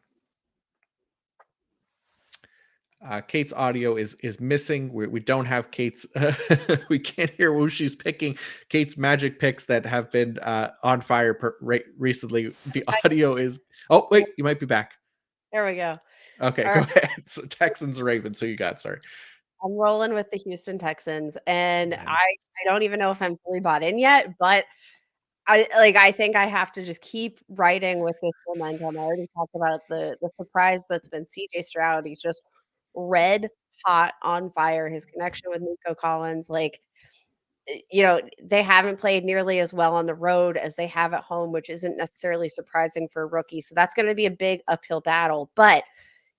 Kate's audio is missing. We don't have Kate's. We can't hear who she's picking. Kate's magic picks that have been on fire recently. The audio is. Oh wait, you might be back. There we go. Okay, All go right. ahead. So Texans Ravens. Who you got? Sorry. I'm rolling with the Houston Texans, and Yeah. I don't even know if I'm fully bought in yet, but I think I have to just keep writing with this momentum. I already talked about the surprise that's been CJ Stroud. He's just red hot on fire. His connection with Nico Collins, they haven't played nearly as well on the road as they have at home, which isn't necessarily surprising for a rookie. So that's going to be a big uphill battle. But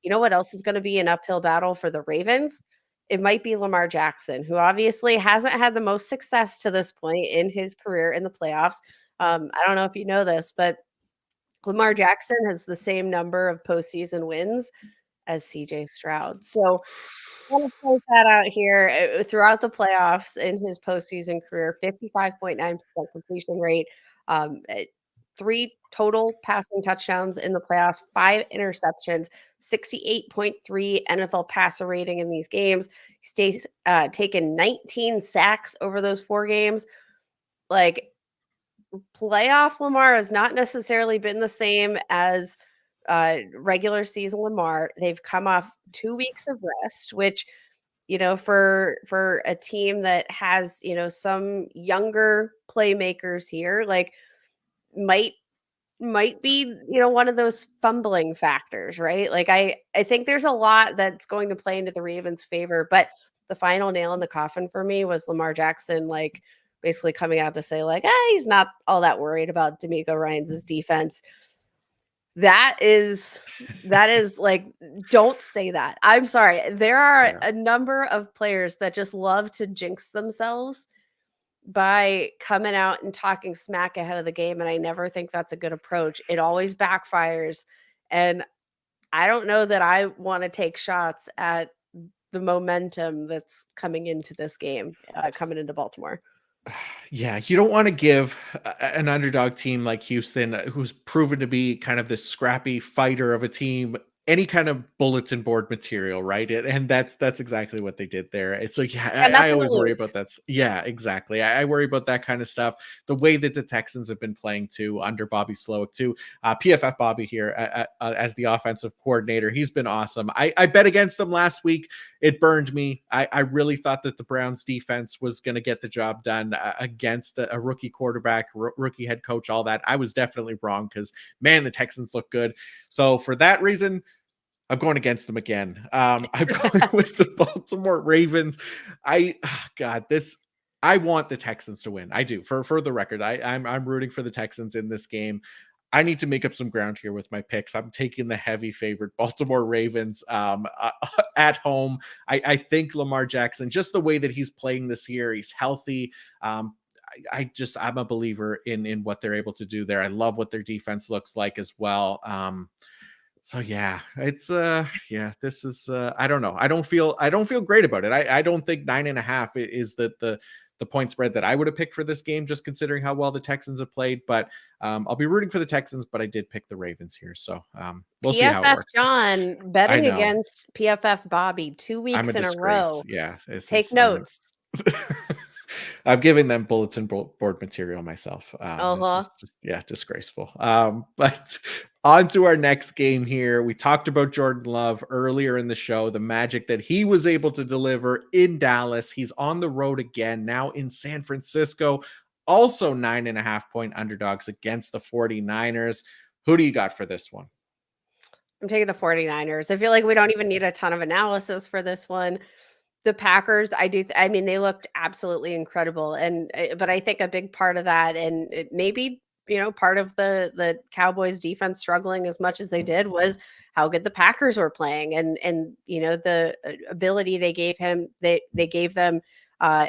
you know what else is going to be an uphill battle for the Ravens? It might be Lamar Jackson, who obviously hasn't had the most success to this point in his career in the playoffs. I don't know if you know this, but Lamar Jackson has the same number of postseason wins as CJ Stroud. So want to point that out here. Throughout the playoffs in his postseason career, 55.9% completion rate, 3 total passing touchdowns in the playoffs, 5 interceptions, 68.3 NFL passer rating in these games. He stays taken 19 sacks over those 4 games. Like, playoff Lamar has not necessarily been the same as regular season Lamar. They've come off 2 weeks of rest, which for a team that has, some younger playmakers here, like might might be, one of those fumbling factors, right? Like I think there's a lot that's going to play into the Ravens' favor, but the final nail in the coffin for me was Lamar Jackson, like basically coming out to say, like, he's not all that worried about D'Amico Ryans' defense. That is like, don't say that. I'm sorry. There are Yeah. a number of players that just love to jinx themselves by coming out and talking smack ahead of the game, and I never think that's a good approach. It always backfires, and I don't know that I wanna take shots at the momentum that's coming into this game, coming into Baltimore. Yeah, you don't want to give an underdog team like Houston, who's proven to be kind of this scrappy fighter of a team, any kind of bulletin board material, right? And that's exactly what they did there. And so yeah, Got I nothing to always worry lose. about that. Yeah, exactly. I worry about that kind of stuff. The way that the Texans have been playing too under Bobby Slowick too. PFF Bobby here as the offensive coordinator, he's been awesome. I bet against them last week. It burned me. I really thought that the Browns defense was going to get the job done against a rookie quarterback, rookie head coach, all that. I was definitely wrong because, man, the Texans look good. So for that reason, I'm going against them again. I'm going with the Baltimore Ravens. God, this. I want the Texans to win. I do. For the record, I'm rooting for the Texans in this game. I need to make up some ground here with my picks. I'm taking the heavy favorite Baltimore Ravens at home. I think Lamar Jackson, just the way that he's playing this year, he's healthy. I'm a believer in what they're able to do there. I love what their defense looks like as well. So yeah, it's yeah, this is I don't know. I don't feel great about it. I don't think 9.5 is the point spread that I would have picked for this game, just considering how well the Texans have played. But I'll be rooting for the Texans, but I did pick the Ravens here. So we'll see how it PFF works. John I betting know. against PFF Bobby 2 I'm a weeks in a disgrace. row. Yeah, this Take is I'm a notes. I'm giving them bulletin board material myself. This Uh-huh. is just yeah, disgraceful. But on to our next game here. We talked about Jordan Love earlier in the show, the magic that he was able to deliver in Dallas. He's on the road again, now in San Francisco. Also 9.5 point underdogs against the 49ers. Who do you got for this one? I'm taking the 49ers. I feel like we don't even need a ton of analysis for this one. The Packers, I mean, they looked absolutely incredible, and, but I think a big part of that, and it maybe, part of the Cowboys defense struggling as much as they did was how good the Packers were playing, and, the ability they gave them,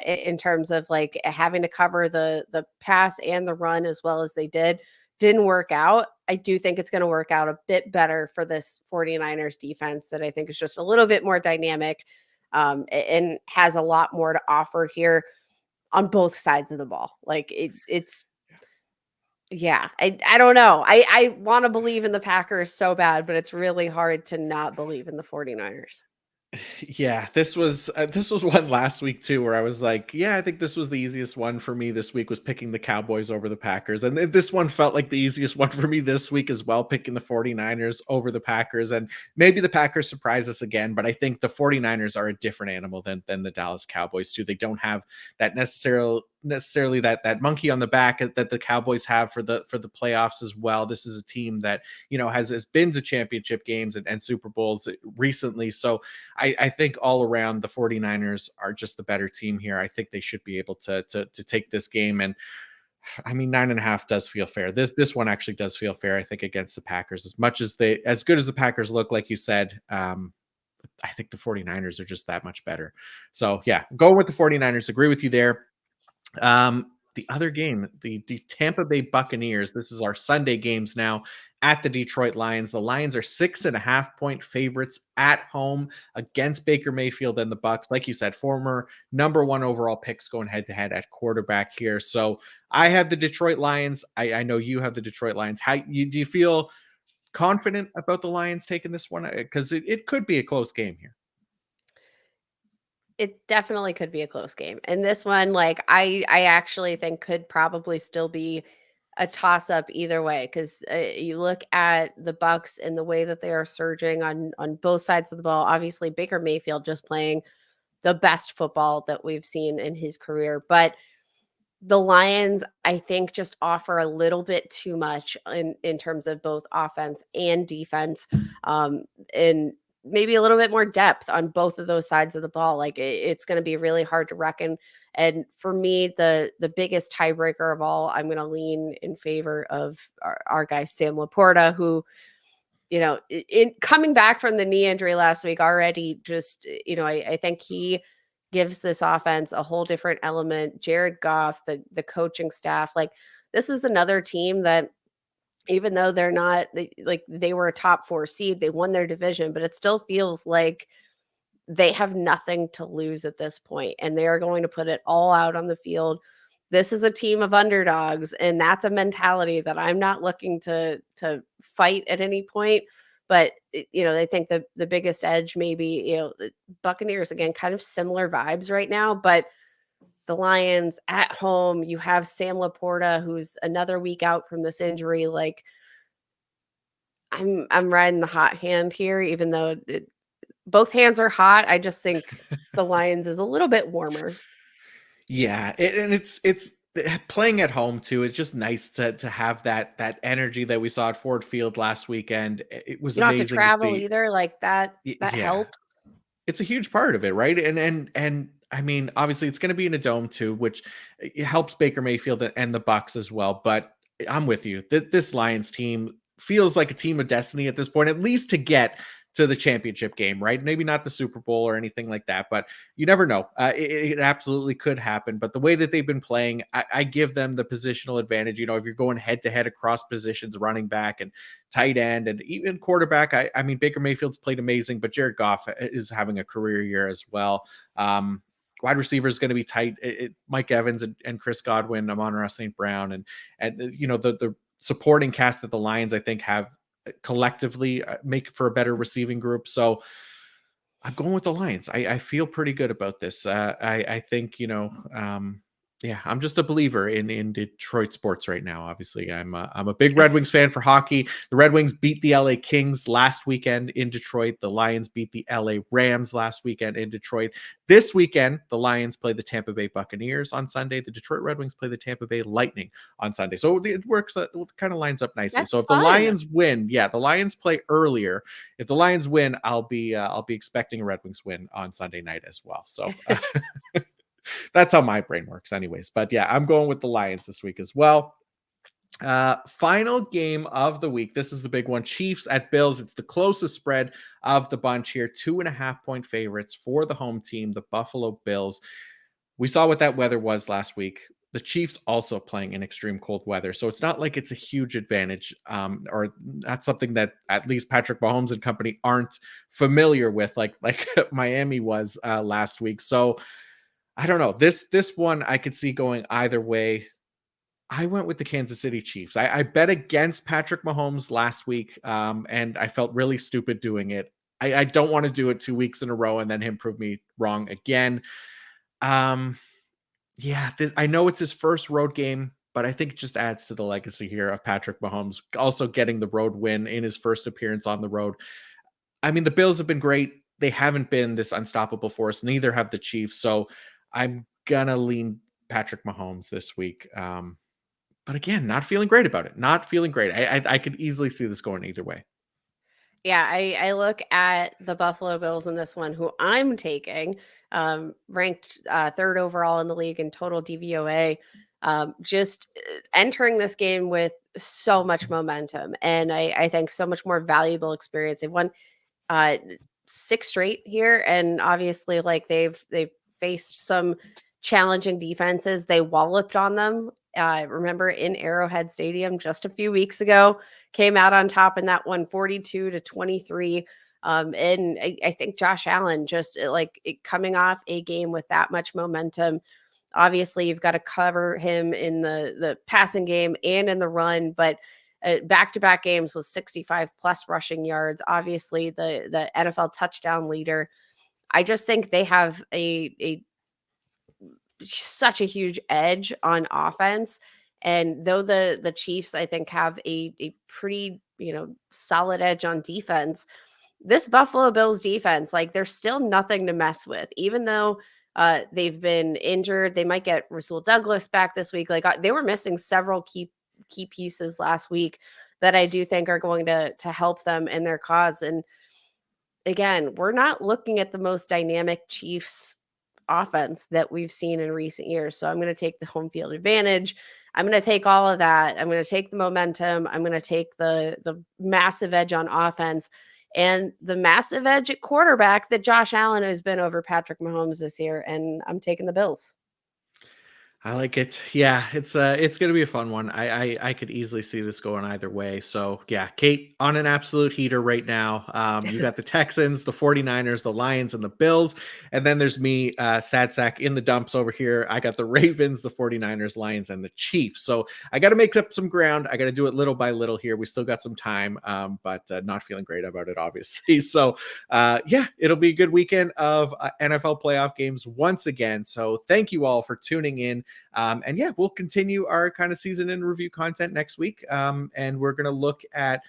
in terms of, like, having to cover the pass and the run as well as they didn't work out. I do think it's gonna work out a bit better for this 49ers defense that I think is just a little bit more dynamic, and has a lot more to offer here on both sides of the ball. Like it's yeah, I don't know. I want to believe in the Packers so bad, but it's really hard to not believe in the 49ers. Yeah, this was one last week too where I was like, yeah, I think this was the easiest one for me this week, was picking the Cowboys over the Packers. And this one felt like the easiest one for me this week as well, picking the 49ers over the Packers. And maybe the Packers surprise us again, but I think the 49ers are a different animal than the Dallas Cowboys too. They don't have that necessarily that monkey on the back that the Cowboys have for the playoffs as well. This is a team that, has been to championship games and Super Bowls recently. So I think all around the 49ers are just the better team here. I think they should be able to take this game. And I mean, 9.5 does feel fair. This one actually does feel fair, I think, against the Packers. As good as the Packers look, like you said, I think the 49ers are just that much better. So yeah, going with the 49ers. Agree with you there. The other game, the Tampa Bay Buccaneers. This is our Sunday games now at the Detroit Lions. The Lions are 6.5 point favorites at home against Baker Mayfield and the Bucks. Like you said, former number one overall picks going head to head at quarterback here. So I have the Detroit Lions. I know you have the Detroit Lions. Do you feel confident about the Lions taking this one? Because it could be a close game here. It definitely could be a close game. And this one, like, I actually think could probably still be a toss up either way, cuz you look at the Bucks and the way that they are surging on both sides of the ball. Obviously Baker Mayfield just playing the best football that we've seen in his career, but the Lions, I think, just offer a little bit too much in terms of both offense and defense, and maybe a little bit more depth on both of those sides of the ball. Like it's going to be really hard to reckon. And for me, the biggest tiebreaker of all, I'm going to lean in favor of our guy Sam Laporta, who, in coming back from the knee injury last week already, just, I think he gives this offense a whole different element. Jared Goff, the coaching staff, like this is another team that, even though they're not like they were a top 4 seed, they won their division, but it still feels like they have nothing to lose at this point, and they are going to put it all out on the field. This is a team of underdogs, and that's a mentality that I'm not looking to fight at any point. But I think the biggest edge, maybe, the Buccaneers, again, kind of similar vibes right now, but the Lions at home, you have Sam Laporta, who's another week out from this injury. Like, I'm riding the hot hand here, even though both hands are hot. I just think the Lions is a little bit warmer. Yeah, and it's playing at home too. It's just nice to have that energy that we saw at Ford Field last weekend. It was You don't have to amazing to travel see. either, like, that Yeah, helps. it's a huge part of it, right? And I mean, obviously, it's going to be in a dome too, which it helps Baker Mayfield and the Bucks as well. But I'm with you. This Lions team feels like a team of destiny at this point, at least to get to the championship game, right? Maybe not the Super Bowl or anything like that, but you never know. It absolutely could happen. But the way that they've been playing, I give them the positional advantage. If you're going head to head across positions, running back and tight end and even quarterback. I mean, Baker Mayfield's played amazing, but Jared Goff is having a career year as well. Wide receiver is going to be tight. Mike Evans and Chris Godwin, Amon-Ra St. Brown, and the supporting cast that the Lions, I think, have collectively make for a better receiving group. So I'm going with the Lions. I feel pretty good about this. I think, yeah, I'm just a believer in Detroit sports right now. Obviously, I'm a big Red Wings fan for hockey. The Red Wings beat the LA Kings last weekend in Detroit. The Lions beat the LA Rams last weekend in Detroit. This weekend, the Lions play the Tampa Bay Buccaneers on Sunday. The Detroit Red Wings play the Tampa Bay Lightning on Sunday. So it works. It kind of lines up nicely. That's So if the fun. Lions win, yeah, the Lions play earlier. If the Lions win, I'll be expecting a Red Wings win on Sunday night as well. So that's how my brain works, anyways. But yeah, I'm going with the Lions this week as well. Final game of the week. This is the big one. Chiefs at Bills. It's the closest spread of the bunch here. 2.5 point favorites for the home team, the Buffalo Bills. We saw what that weather was last week. The Chiefs also playing in extreme cold weather. So it's not like it's a huge advantage, or not something that at least Patrick Mahomes and company aren't familiar with, like Miami was last week. So I don't know. This one I could see going either way. I went with the Kansas City Chiefs. I bet against Patrick Mahomes last week, and I felt really stupid doing it. I don't want to do it 2 weeks in a row and then him prove me wrong again. Um, yeah, I know it's his first road game, but I think it just adds to the legacy here of Patrick Mahomes also getting the road win in his first appearance on the road. I mean, the Bills have been great. They haven't been this unstoppable force. Neither have the Chiefs. So I'm gonna lean Patrick Mahomes this week. But again, not feeling great about it. Not feeling great. I could easily see this going either way. Yeah, I look at the Buffalo Bills in this one, who I'm taking, ranked third overall in the league in total DVOA, just entering this game with so much momentum, and I think so much more valuable experience. They've won uh, 6 straight here, and obviously, like, they've faced some challenging defenses. They walloped on them. Remember in Arrowhead Stadium just a few weeks ago, came out on top in that one 42-23. And I think Josh Allen just coming off a game with that much momentum. Obviously, you've got to cover him in the passing game and in the run, but back-to-back games with 65 plus rushing yards. Obviously, the NFL touchdown leader. I just think they have a such a huge edge on offense. And though the Chiefs, I think, have a pretty, solid edge on defense, this Buffalo Bills defense, like, there's still nothing to mess with. Even though they've been injured, they might get Rasul Douglas back this week. Like, they were missing several key pieces last week that I do think are going to help them in their cause. And again, we're not looking at the most dynamic Chiefs offense that we've seen in recent years. So I'm going to take the home field advantage. I'm going to take all of that. I'm going to take the momentum. I'm going to take the massive edge on offense and the massive edge at quarterback that Josh Allen has been over Patrick Mahomes this year. And I'm taking the Bills. I like it. Yeah, it's gonna be a fun one. I could easily see this going either way. So yeah, Kate on an absolute heater right now. You got the Texans, the 49ers, the Lions, and the Bills. And then there's me, sad sack in the dumps over here. I got the Ravens, the 49ers, Lions, and the Chiefs. So I gotta make up some ground. I gotta do it little by little here. We still got some time, but not feeling great about it, obviously. So yeah, it'll be a good weekend of NFL playoff games once again. So thank you all for tuning in. And yeah, we'll continue our kind of season in review content next week. And we're going to look at,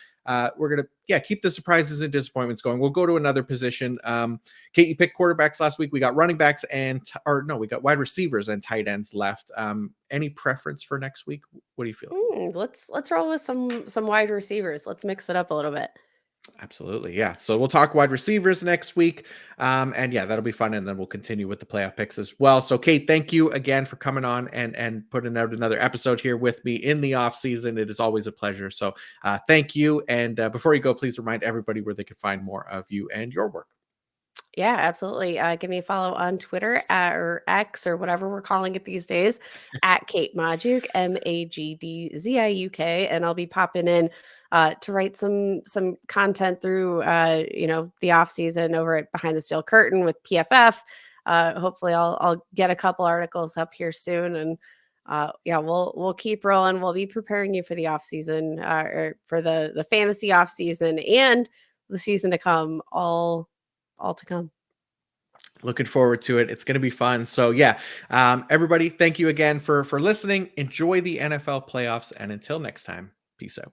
we're going to, yeah, keep the surprises and disappointments going. We'll go to another position. Kate, you picked quarterbacks last week. We got running backs or no, we got wide receivers and tight ends left. Any preference for next week? What do you feel? Let's roll with some wide receivers. Let's mix it up a little bit. Absolutely. Yeah. So we'll talk wide receivers next week. And yeah, that'll be fun. And then we'll continue with the playoff picks as well. So Kate, thank you again for coming on and putting out another episode here with me in the off season. It is always a pleasure. So thank you. And before you go, please remind everybody where they can find more of you and your work. Yeah, absolutely. Give me a follow on Twitter or X or whatever we're calling it these days at Kate Magdziuk, Magdziuk, and I'll be popping in to write some content through the off season over at Behind the Steel Curtain with PFF. Hopefully, I'll get a couple articles up here soon, and yeah, we'll keep rolling. We'll be preparing you for the off season or for the fantasy off season and the season to come. All to come. Looking forward to it. It's going to be fun. So yeah, everybody, thank you again for listening. Enjoy the NFL playoffs, and until next time, peace out.